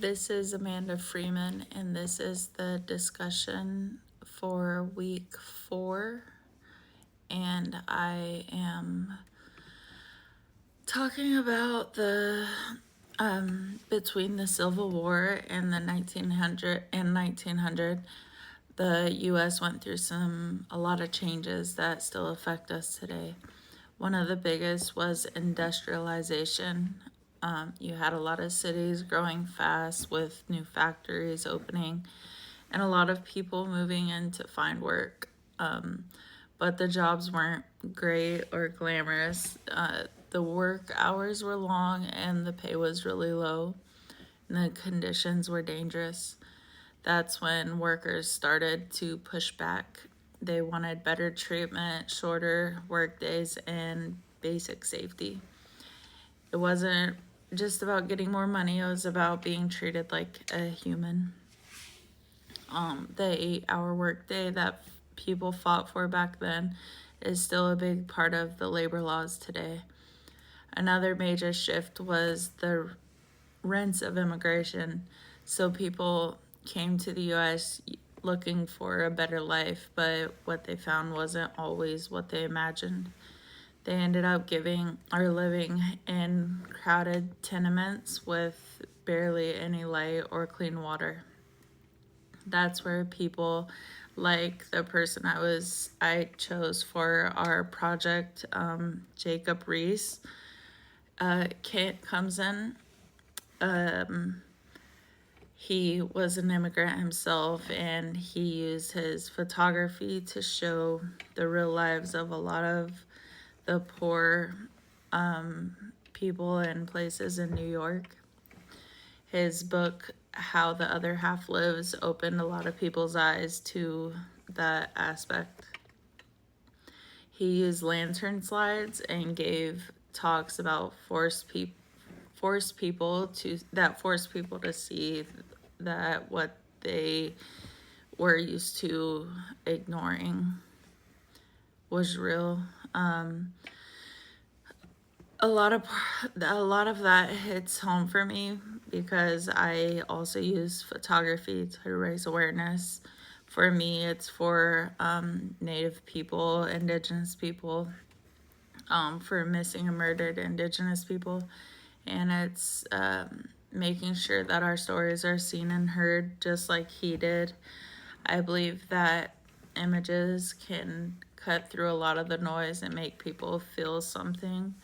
This is Amanda Freeman, and this is the discussion for week 4. And I am talking about the between the Civil War and the 1900, the U.S. went through a lot of changes that still affect us today. One of the biggest was industrialization. You had a lot of cities growing fast with new factories opening and a lot of people moving in to find work. But the jobs weren't great or glamorous. The work hours were long and the pay was really low, and the conditions were dangerous. That's when workers started to push back. They wanted better treatment, shorter work days, and basic safety. It wasn't just about getting more money, it was about being treated like a human. The 8-hour workday that people fought for back then is still a big part of the labor laws today. Another major shift was the rents of immigration. So people came to the U.S. looking for a better life, but what they found wasn't always what they imagined. They ended up living in crowded tenements with barely any light or clean water. That's where people like the person I chose for our project, Jacob Reese, comes in. He was an immigrant himself, and he used his photography to show the real lives of a lot of the poor people and places in New York. His book, How the Other Half Lives, opened a lot of people's eyes to that aspect. He used lantern slides and gave talks about forced people to see that what they were used to ignoring was real. A lot of that hits home for me because I also use photography to raise awareness. For me, it's for Native people, Indigenous people, for missing and murdered Indigenous people, and it's making sure that our stories are seen and heard just like he did. I believe that images can cut through a lot of the noise and make people feel something.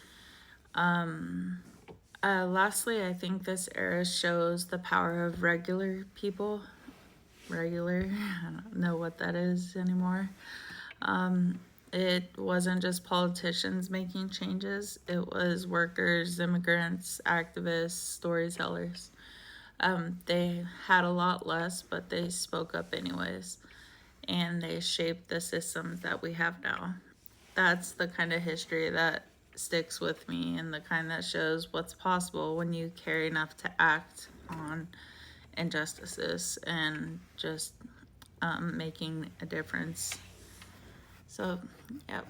Lastly, I think this era shows the power of regular people. I don't know what that is anymore. It wasn't just politicians making changes, it was workers, immigrants, activists, storytellers. They had a lot less, but they spoke up anyways, and they shaped the systems that we have now. That's the kind of history that sticks with me, and the kind that shows what's possible when you care enough to act on injustices and just making a difference. So, yeah.